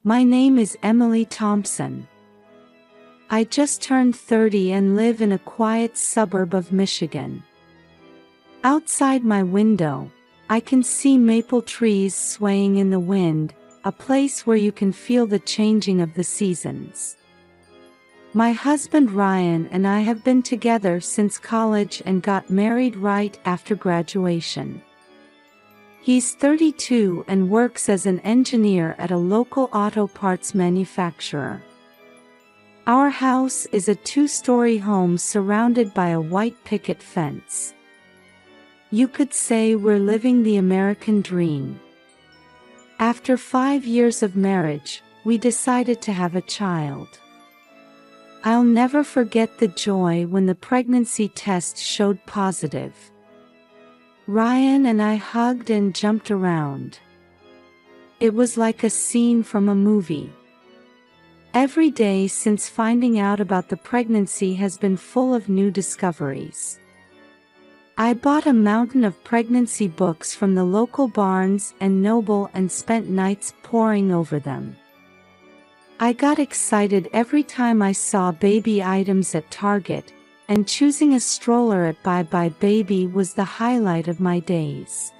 My name is Emily Thompson. I just turned 30 and live in a quiet suburb of Michigan. Outside my window, I can see maple trees swaying in the wind, a place where you can feel the changing of the seasons. My husband Ryan and I have been together since college and got married right after graduation. He's 32 and works as an engineer at a local auto parts manufacturer. Our house is a 2-story home surrounded by a white picket fence. You could say we're living the American dream. After 5 years of marriage, we decided to have a child. I'll never forget the joy when the pregnancy test showed positive. Ryan and I hugged and jumped around. It was like a scene from a movie. Every day since finding out about the pregnancy has been full of new discoveries. I bought a mountain of pregnancy books from the local Barnes & Noble and spent nights poring over them. I got excited every time I saw baby items at Target, and choosing a stroller at Bye Bye Baby was the highlight of my days.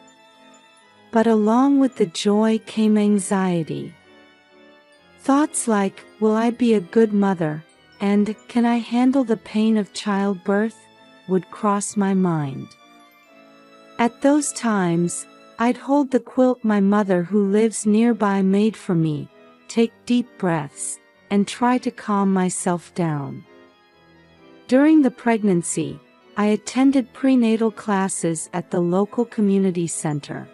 But along with the joy came anxiety. Thoughts like, will I be a good mother, and can I handle the pain of childbirth, would cross my mind. At those times, I'd hold the quilt my mother who lives nearby made for me, take deep breaths, and try to calm myself down. During the pregnancy, I attended prenatal classes at the local community center.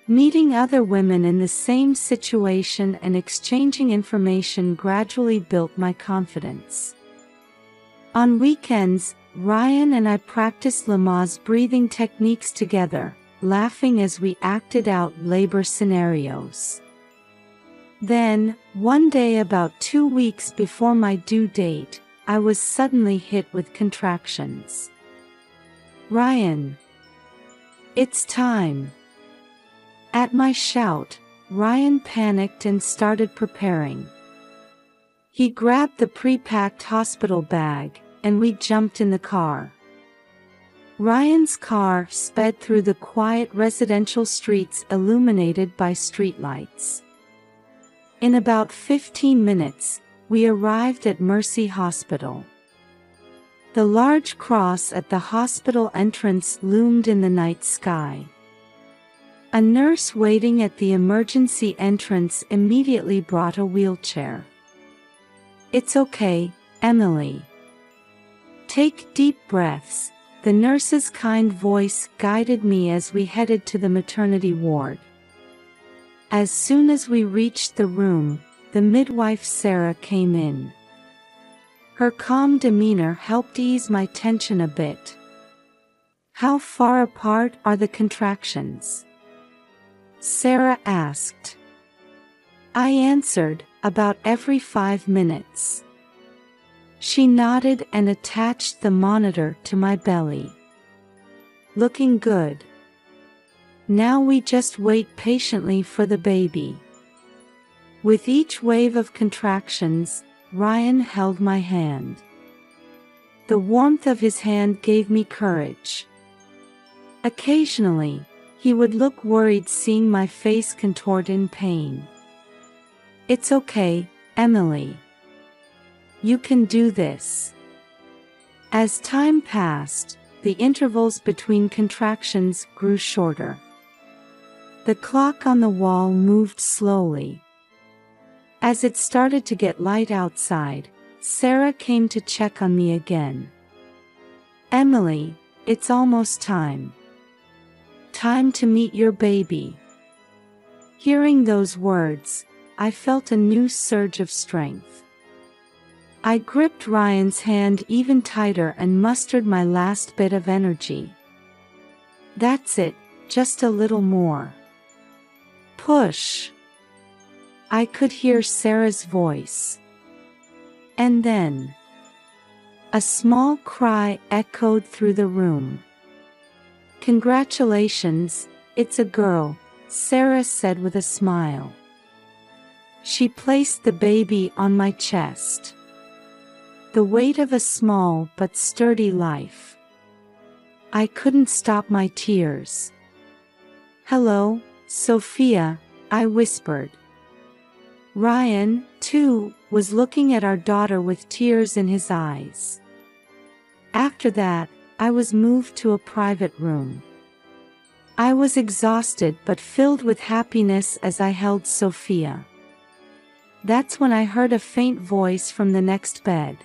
Meeting other women in the same situation and exchanging information gradually built my confidence. On weekends, Ryan and I practiced Lamaze breathing techniques together, laughing as we acted out labor scenarios. Then, one day about 2 weeks before my due date, I was suddenly hit with contractions. Ryan, it's time. At my shout, Ryan panicked and started preparing. He grabbed the pre-packed hospital bag, and we jumped in the car. Ryan's car sped through the quiet residential streets illuminated by streetlights. In about 15 minutes, we arrived at Mercy Hospital. The large cross at the hospital entrance loomed in the night sky. A nurse waiting at the emergency entrance immediately brought a wheelchair. It's okay, Emily. Take deep breaths. The nurse's kind voice guided me as we headed to the maternity ward. As soon as we reached the room, the midwife Sarah came in. Her calm demeanor helped ease my tension a bit. How far apart are the contractions? Sarah asked. I answered, about every 5 minutes. She nodded and attached the monitor to my belly. Looking good. Now we just wait patiently for the baby. With each wave of contractions, Ryan held my hand. The warmth of his hand gave me courage. Occasionally, he would look worried seeing my face contort in pain. It's okay, Emily. You can do this. As time passed, the intervals between contractions grew shorter. The clock on the wall moved slowly. As it started to get light outside, Sarah came to check on me again. Emily, it's almost time. Time to meet your baby. Hearing those words, I felt a new surge of strength. I gripped Ryan's hand even tighter and mustered my last bit of energy. That's it, just a little more. Push. I could hear Sarah's voice. And then, a small cry echoed through the room. Congratulations, it's a girl, Sarah said with a smile. She placed the baby on my chest. The weight of a small but sturdy life. I couldn't stop my tears. "Hello, Sophia," I whispered. Ryan, too, was looking at our daughter with tears in his eyes. After that, I was moved to a private room. I was exhausted but filled with happiness as I held Sophia. That's when I heard a faint voice from the next bed.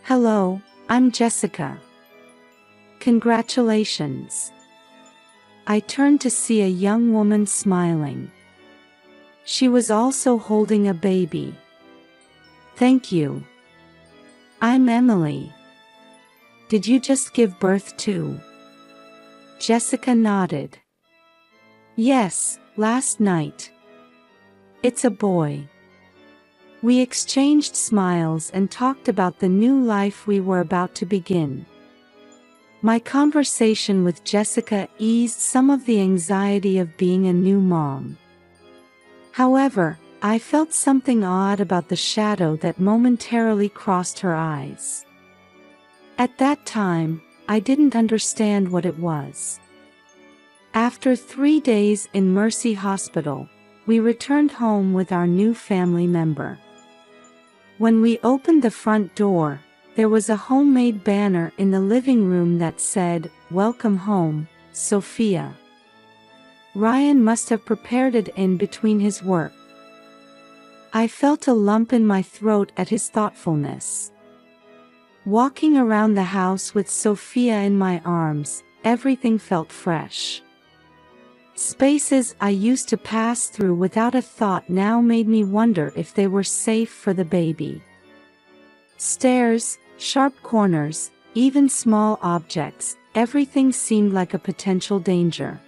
"Hello, I'm Jessica. Congratulations." I turned to see a young woman smiling. She was also holding a baby. "Thank you. I'm Emily. Did you just give birth too?" Jessica nodded. "Yes, last night. It's a boy." We exchanged smiles and talked about the new life we were about to begin. My conversation with Jessica eased some of the anxiety of being a new mom. However, I felt something odd about the shadow that momentarily crossed her eyes. At that time, I didn't understand what it was. After 3 days in Mercy Hospital, we returned home with our new family member. When we opened the front door, there was a homemade banner in the living room that said, "Welcome home, Sophia." Ryan must have prepared it in between his work. I felt a lump in my throat at his thoughtfulness. Walking around the house with Sophia in my arms, everything felt fresh. Spaces I used to pass through without a thought now made me wonder if they were safe for the baby. Stairs, sharp corners, even small objects, everything seemed like a potential danger.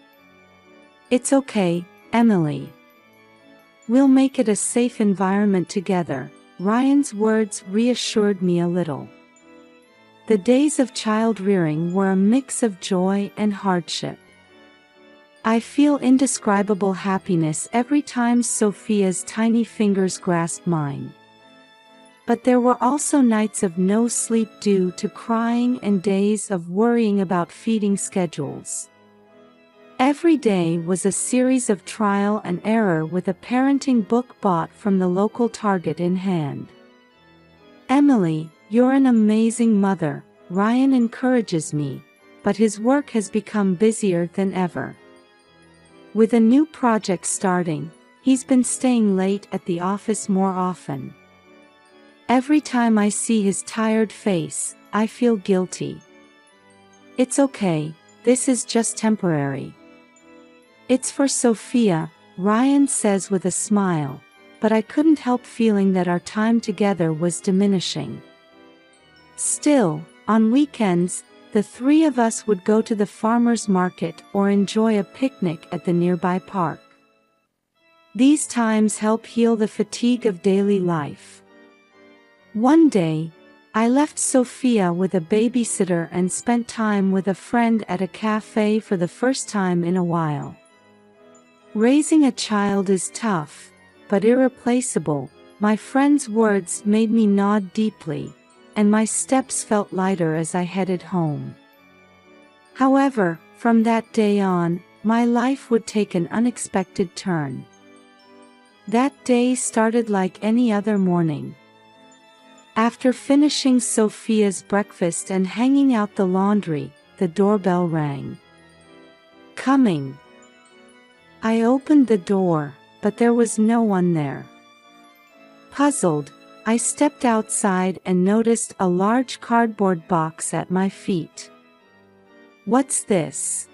"It's okay, Emily. We'll make it a safe environment together," Ryan's words reassured me a little. The days of child-rearing were a mix of joy and hardship. I feel indescribable happiness every time Sophia's tiny fingers grasp mine. But there were also nights of no sleep due to crying and days of worrying about feeding schedules. Every day was a series of trial and error with a parenting book bought from the local Target in hand. "Emily, you're an amazing mother," Ryan encourages me, but his work has become busier than ever. With a new project starting, he's been staying late at the office more often. Every time I see his tired face, I feel guilty. "It's okay, this is just temporary. It's for Sophia," Ryan says with a smile, but I couldn't help feeling that our time together was diminishing. Still, on weekends, the three of us would go to the farmer's market or enjoy a picnic at the nearby park. These times help heal the fatigue of daily life. One day, I left Sophia with a babysitter and spent time with a friend at a cafe for the first time in a while. Raising a child is tough, but irreplaceable. My friend's words made me nod deeply, and my steps felt lighter as I headed home. However, from that day on, my life would take an unexpected turn. That day started like any other morning. After finishing Sophia's breakfast and hanging out the laundry, the doorbell rang. "Coming." I opened the door, but there was no one there. Puzzled, I stepped outside and noticed a large cardboard box at my feet. "What's this?"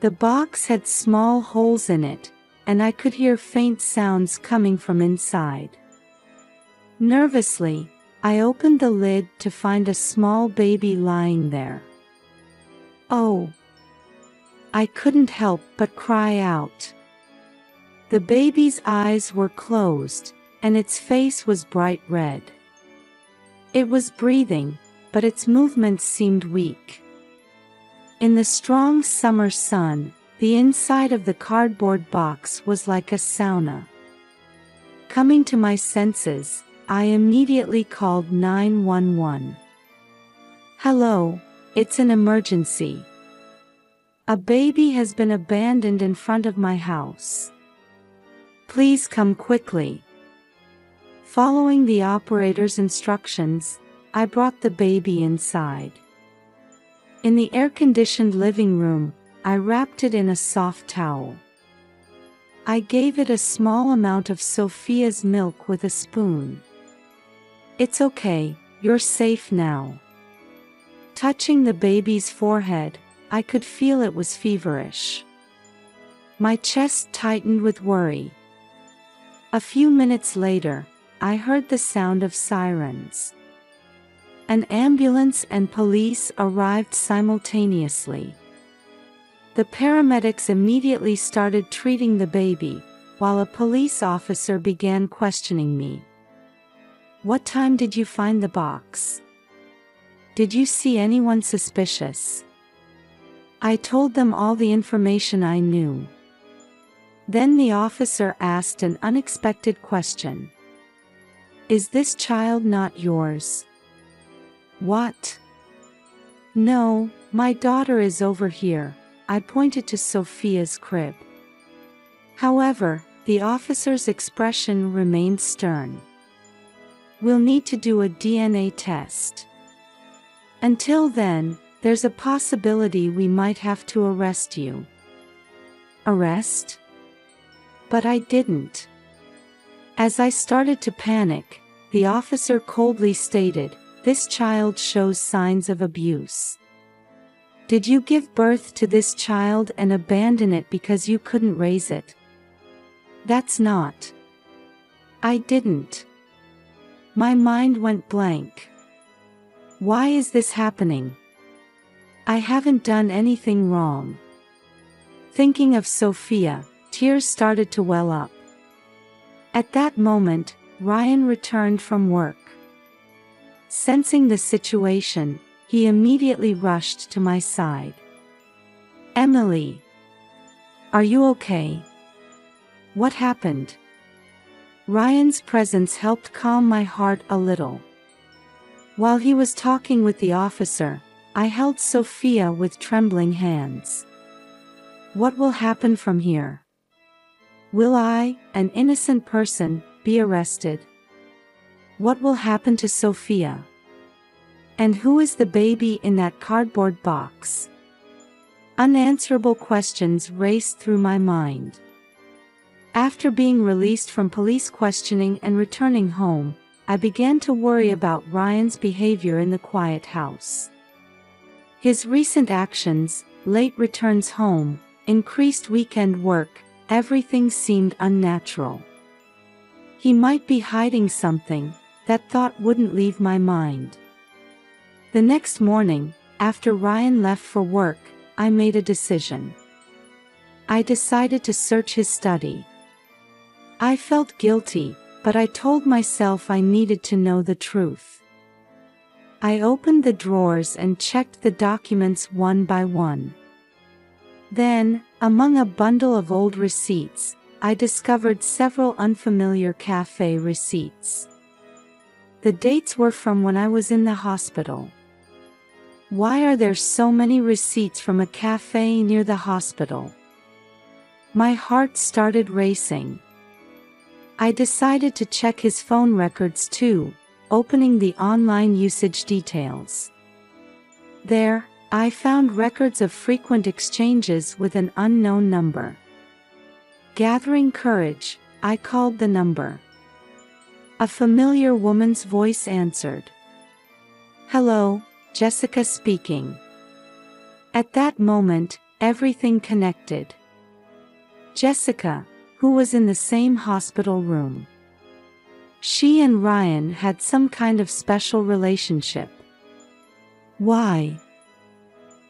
The box had small holes in it, and I could hear faint sounds coming from inside. Nervously, I opened the lid to find a small baby lying there. "Oh!" I couldn't help but cry out. The baby's eyes were closed, and its face was bright red. It was breathing, but its movements seemed weak. In the strong summer sun, the inside of the cardboard box was like a sauna. Coming to my senses, I immediately called 911. Hello, it's an emergency. A baby has been abandoned in front of my house. Please come quickly. Following the operator's instructions, I brought the baby inside. In the air-conditioned living room, I wrapped it in a soft towel. I gave it a small amount of Sophia's milk with a spoon. It's okay, you're safe now. Touching the baby's forehead, I could feel it was feverish. My chest tightened with worry. A few minutes later, I heard the sound of sirens. An ambulance and police arrived simultaneously. The paramedics immediately started treating the baby, while a police officer began questioning me. What time did you find the box? Did you see anyone suspicious? I told them all the information I knew. Then the officer asked an unexpected question. Is this child not yours? What? No, my daughter is over here. I pointed to Sophia's crib. However, the officer's expression remained stern. We'll need to do a DNA test. Until then, there's a possibility we might have to arrest you. Arrest? But I didn't. As I started to panic, the officer coldly stated, "This child shows signs of abuse. Did you give birth to this child and abandon it because you couldn't raise it?" That's not. I didn't. My mind went blank. Why is this happening? I haven't done anything wrong. Thinking of Sophia, tears started to well up. At that moment, Ryan returned from work. Sensing the situation, he immediately rushed to my side. Emily. Are you okay? What happened? Ryan's presence helped calm my heart a little. While he was talking with the officer, I held Sophia with trembling hands. What will happen from here? Will I, an innocent person, be arrested? What will happen to Sophia? And who is the baby in that cardboard box? Unanswerable questions raced through my mind. After being released from police questioning and returning home, I began to worry about Ryan's behavior in the quiet house. His recent actions, late returns home, increased weekend work, everything seemed unnatural. He might be hiding something. That thought wouldn't leave my mind. The next morning, after Ryan left for work, I made a decision. I decided to search his study. I felt guilty, but I told myself I needed to know the truth. I opened the drawers and checked the documents one by one. Then, among a bundle of old receipts, I discovered several unfamiliar cafe receipts. The dates were from when I was in the hospital. Why are there so many receipts from a cafe near the hospital? My heart started racing. I decided to check his phone records too, opening the online usage details. There, I found records of frequent exchanges with an unknown number. Gathering courage, I called the number. A familiar woman's voice answered. Hello, Jessica speaking. At that moment, everything connected. Jessica, who was in the same hospital room. She and Ryan had some kind of special relationship. Why?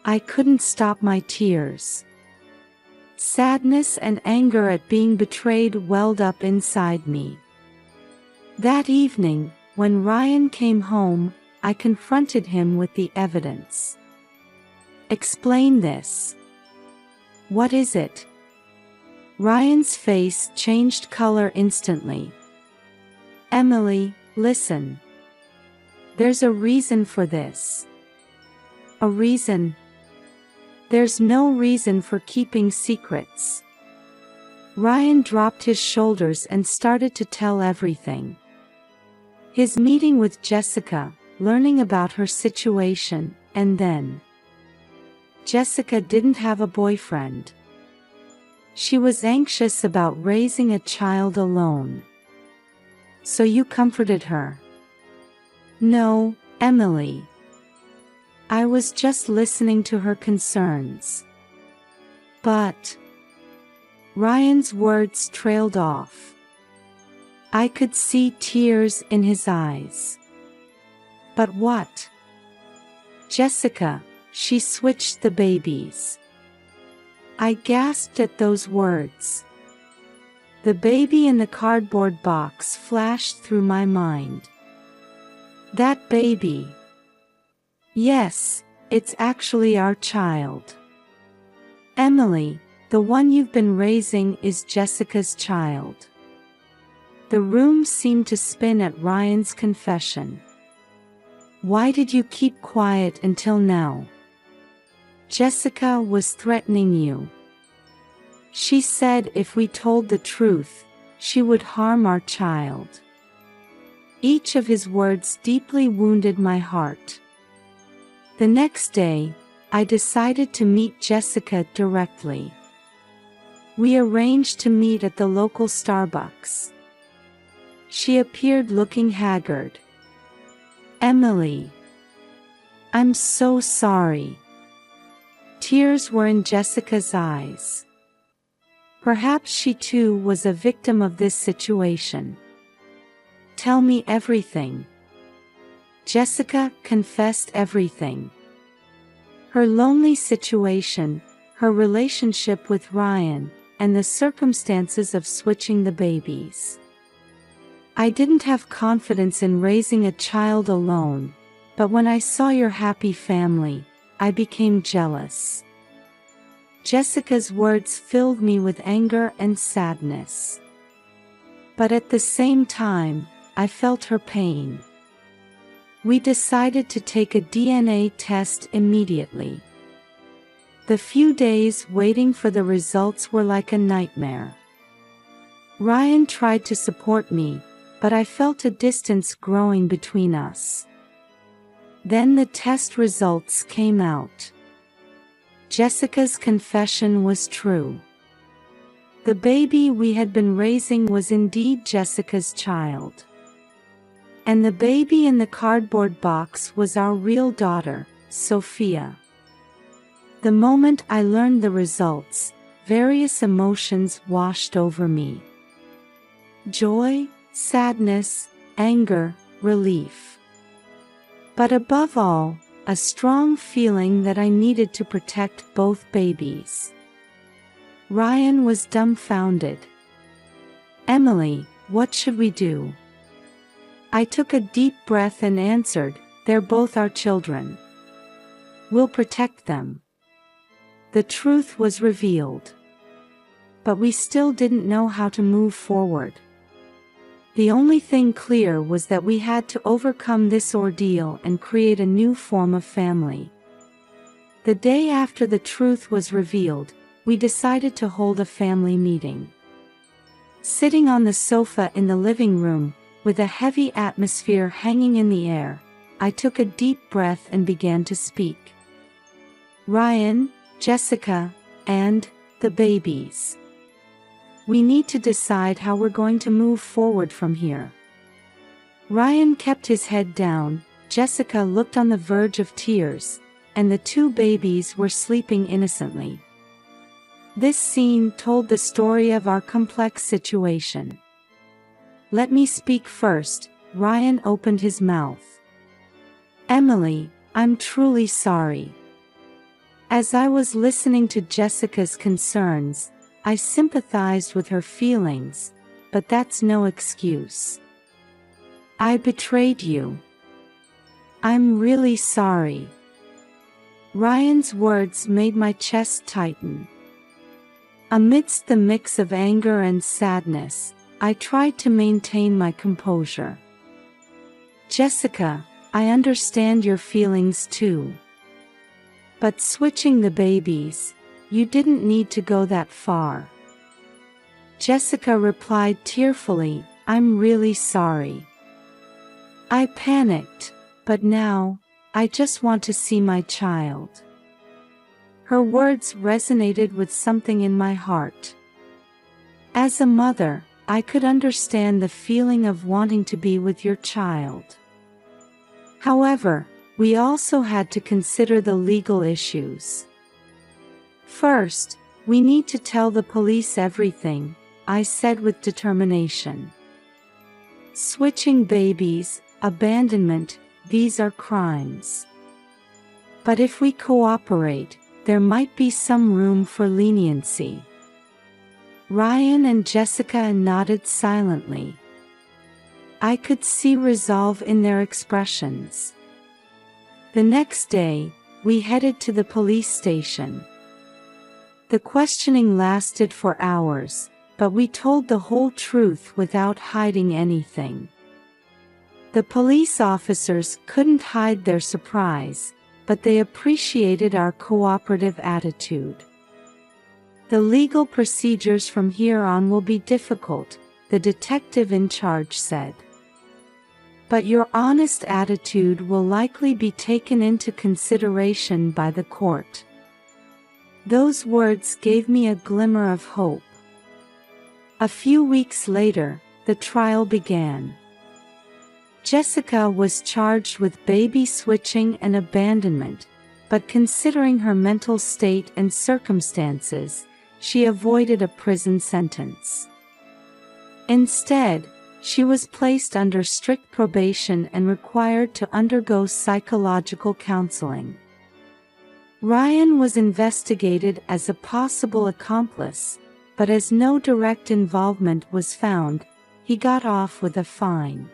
I couldn't stop my tears. Sadness and anger at being betrayed welled up inside me. That evening, when Ryan came home, I confronted him with the evidence. Explain this. What is it? Ryan's face changed color instantly. Emily, listen. There's a reason for this. A reason? There's no reason for keeping secrets. Ryan dropped his shoulders and started to tell everything. His meeting with Jessica, learning about her situation, and then Jessica didn't have a boyfriend. She was anxious about raising a child alone. So you comforted her? No, Emily. I was just listening to her concerns. But Ryan's words trailed off. I could see tears in his eyes. But what? Jessica, she switched the babies. I gasped at those words. The baby in the cardboard box flashed through my mind. That baby. Yes, it's actually our child. Emily, the one you've been raising is Jessica's child. The room seemed to spin at Ryan's confession. Why did you keep quiet until now? Jessica was threatening you. She said if we told the truth, she would harm our child. Each of his words deeply wounded my heart. The next day, I decided to meet Jessica directly. We arranged to meet at the local Starbucks. She appeared looking haggard. Emily. I'm so sorry. Tears were in Jessica's eyes. Perhaps she too was a victim of this situation. Tell me everything. Jessica confessed everything. Her lonely situation, her relationship with Ryan, and the circumstances of switching the babies. I didn't have confidence in raising a child alone, but when I saw your happy family, I became jealous. Jessica's words filled me with anger and sadness. But at the same time, I felt her pain. We decided to take a DNA test immediately. The few days waiting for the results were like a nightmare. Ryan tried to support me, but I felt a distance growing between us. Then the test results came out. Jessica's confession was true. The baby we had been raising was indeed Jessica's child. And the baby in the cardboard box was our real daughter, Sophia. The moment I learned the results, various emotions washed over me. Joy, sadness, anger, relief. But above all, a strong feeling that I needed to protect both babies. Ryan was dumbfounded. Emily, what should we do? I took a deep breath and answered, they're both our children. We'll protect them. The truth was revealed. But we still didn't know how to move forward. The only thing clear was that we had to overcome this ordeal and create a new form of family. The day after the truth was revealed, we decided to hold a family meeting. Sitting on the sofa in the living room, with a heavy atmosphere hanging in the air, I took a deep breath and began to speak. Ryan, Jessica, and the babies. We need to decide how we're going to move forward from here. Ryan kept his head down, Jessica looked on the verge of tears, and the two babies were sleeping innocently. This scene told the story of our complex situation. Let me speak first, Ryan opened his mouth. Emily, I'm truly sorry. As I was listening to Jessica's concerns, I sympathized with her feelings, but that's no excuse. I betrayed you. I'm really sorry. Ryan's words made my chest tighten. Amidst the mix of anger and sadness, I tried to maintain my composure. "Jessica, I understand your feelings too. But switching the babies, you didn't need to go that far." Jessica replied tearfully, "I'm really sorry. I panicked, but now, I just want to see my child." Her words resonated with something in my heart. As a mother, I could understand the feeling of wanting to be with your child. However, we also had to consider the legal issues. "First, we need to tell the police everything," I said with determination. "Switching babies, abandonment, these are crimes. But if we cooperate, there might be some room for leniency." Ryan and Jessica nodded silently. I could see resolve in their expressions. The next day, we headed to the police station. The questioning lasted for hours, but we told the whole truth without hiding anything. The police officers couldn't hide their surprise, but they appreciated our cooperative attitude. "The legal procedures from here on will be difficult," the detective in charge said. "But your honest attitude will likely be taken into consideration by the court." Those words gave me a glimmer of hope. A few weeks later, the trial began. Jessica was charged with baby switching and abandonment, but considering her mental state and circumstances, she avoided a prison sentence. Instead, she was placed under strict probation and required to undergo psychological counseling. Ryan was investigated as a possible accomplice, but as no direct involvement was found, he got off with a fine.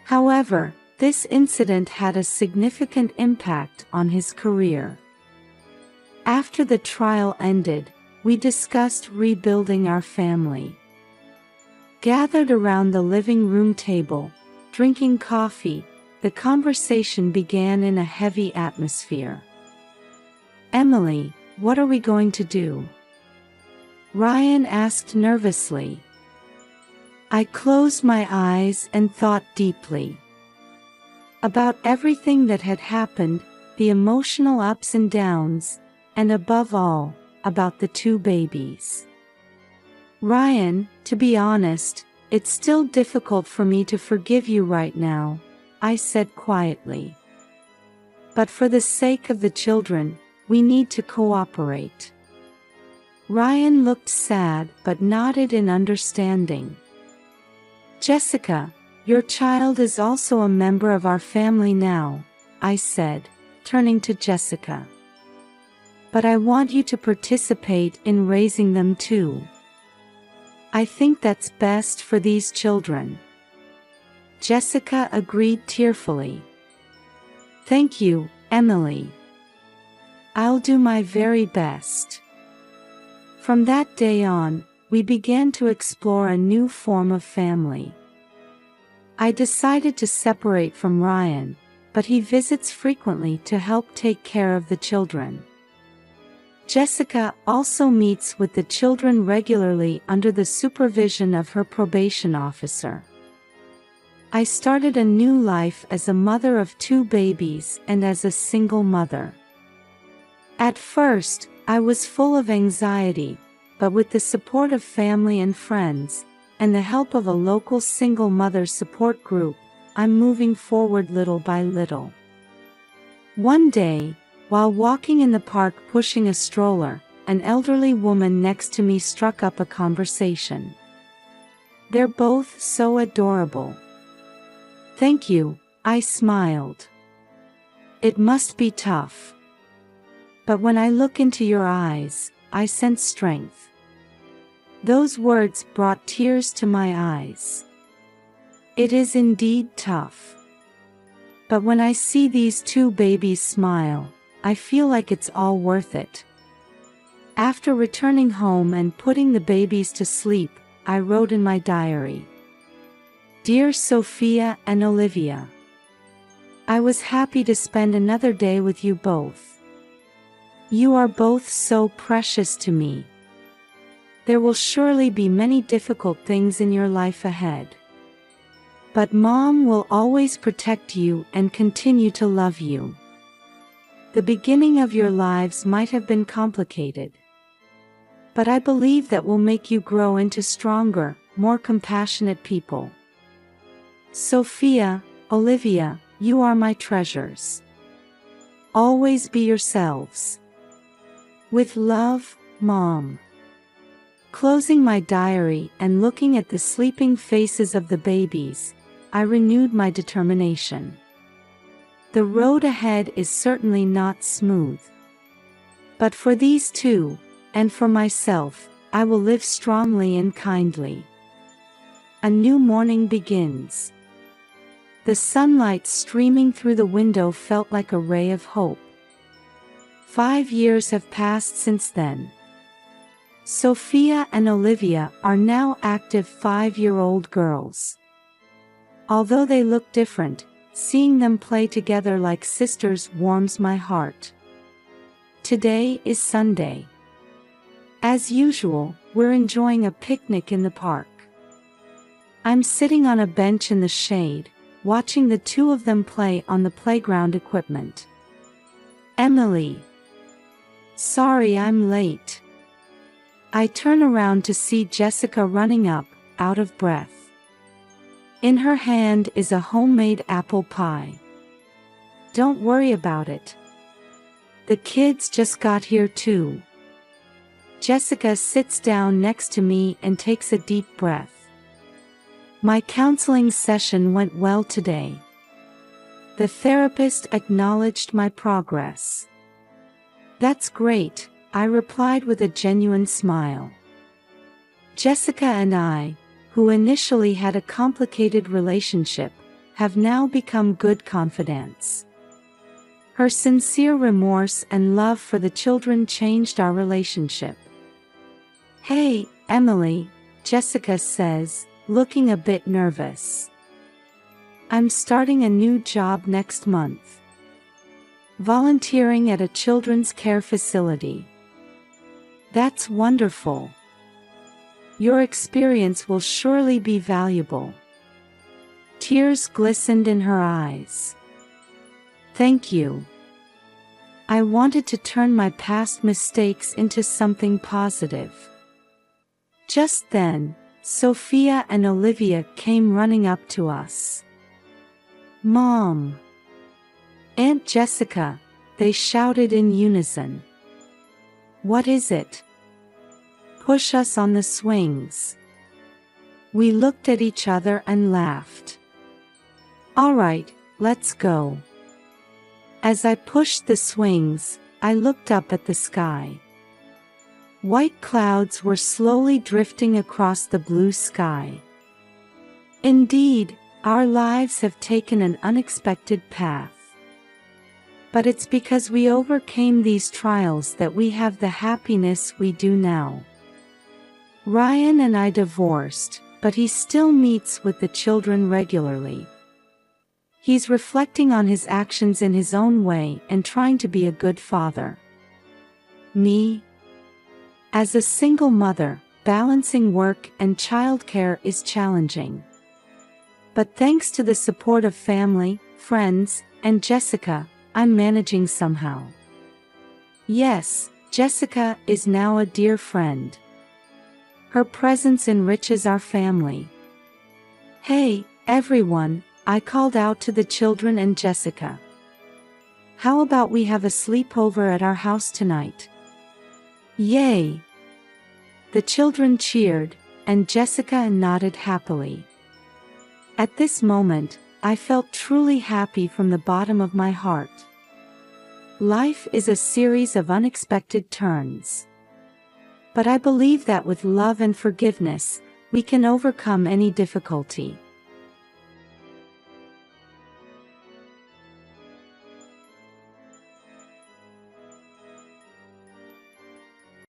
However, this incident had a significant impact on his career. After the trial ended, we discussed rebuilding our family. Gathered around the living room table, drinking coffee, the conversation began in a heavy atmosphere. "Emily, what are we going to do?" Ryan asked nervously. I closed my eyes and thought deeply about everything that had happened, the emotional ups and downs, and above all, about the two babies. "Ryan, to be honest, it's still difficult for me to forgive you right now," I said quietly. "But for the sake of the children, we need to cooperate." Ryan looked sad but nodded in understanding. "Jessica, your child is also a member of our family now," I said, turning to Jessica. "But I want you to participate in raising them too. I think that's best for these children." Jessica agreed tearfully. "Thank you, Emily. I'll do my very best." From that day on, we began to explore a new form of family. I decided to separate from Ryan, but he visits frequently to help take care of the children. Jessica also meets with the children regularly under the supervision of her probation officer. I started a new life as a mother of two babies and as a single mother. At first, I was full of anxiety, but with the support of family and friends, and the help of a local single mother support group, I'm moving forward little by little. One day, while walking in the park pushing a stroller, an elderly woman next to me struck up a conversation. "They're both so adorable." "Thank you," I smiled. "It must be tough. But when I look into your eyes, I sense strength." Those words brought tears to my eyes. It is indeed tough. But when I see these two babies smile, I feel like it's all worth it. After returning home and putting the babies to sleep, I wrote in my diary. Dear Sophia and Olivia, I was happy to spend another day with you both. You are both so precious to me. There will surely be many difficult things in your life ahead. But Mom will always protect you and continue to love you. The beginning of your lives might have been complicated, but I believe that will make you grow into stronger, more compassionate people. Sophia, Olivia, you are my treasures. Always be yourselves. With love, Mom. Closing my diary and looking at the sleeping faces of the babies, I renewed my determination. The road ahead is certainly not smooth. But for these two, and for myself, I will live strongly and kindly. A new morning begins. The sunlight streaming through the window felt like a ray of hope. 5 years have passed since then. Sophia and Olivia are now active 5-year-old girls. Although they look different, seeing them play together like sisters warms my heart. Today is Sunday. As usual, we're enjoying a picnic in the park. I'm sitting on a bench in the shade, watching the two of them play on the playground equipment. Emily. Sorry I'm late. I turn around to see Jessica running up, out of breath. In her hand is a homemade apple pie. Don't worry about it. The kids just got here too. Jessica sits down next to me and takes a deep breath. My counseling session went well today. The therapist acknowledged my progress. That's great, I replied with a genuine smile. Jessica and I, who initially had a complicated relationship, have now become good confidants. Her sincere remorse and love for the children changed our relationship. Hey, Emily, Jessica says, looking a bit nervous. I'm starting a new job next month. Volunteering at a children's care facility. That's wonderful. Your experience will surely be valuable. Tears glistened in her eyes. Thank you. I wanted to turn my past mistakes into something positive. Just then, Sophia and Olivia came running up to us. Mom! Aunt Jessica, they shouted in unison. What is it? Push us on the swings. We looked at each other and laughed. All right, let's go. As I pushed the swings, I looked up at the sky. White clouds were slowly drifting across the blue sky. Indeed, our lives have taken an unexpected path. But it's because we overcame these trials that we have the happiness we do now. Ryan and I divorced, but he still meets with the children regularly. He's reflecting on his actions in his own way and trying to be a good father. Me? As a single mother, balancing work and childcare is challenging. But thanks to the support of family, friends, and Jessica, I'm managing somehow. Yes, Jessica is now a dear friend. Her presence enriches our family. Hey, everyone, I called out to the children and Jessica. How about we have a sleepover at our house tonight? Yay! The children cheered, and Jessica nodded happily. At this moment, I felt truly happy from the bottom of my heart. Life is a series of unexpected turns. But I believe that with love and forgiveness, we can overcome any difficulty.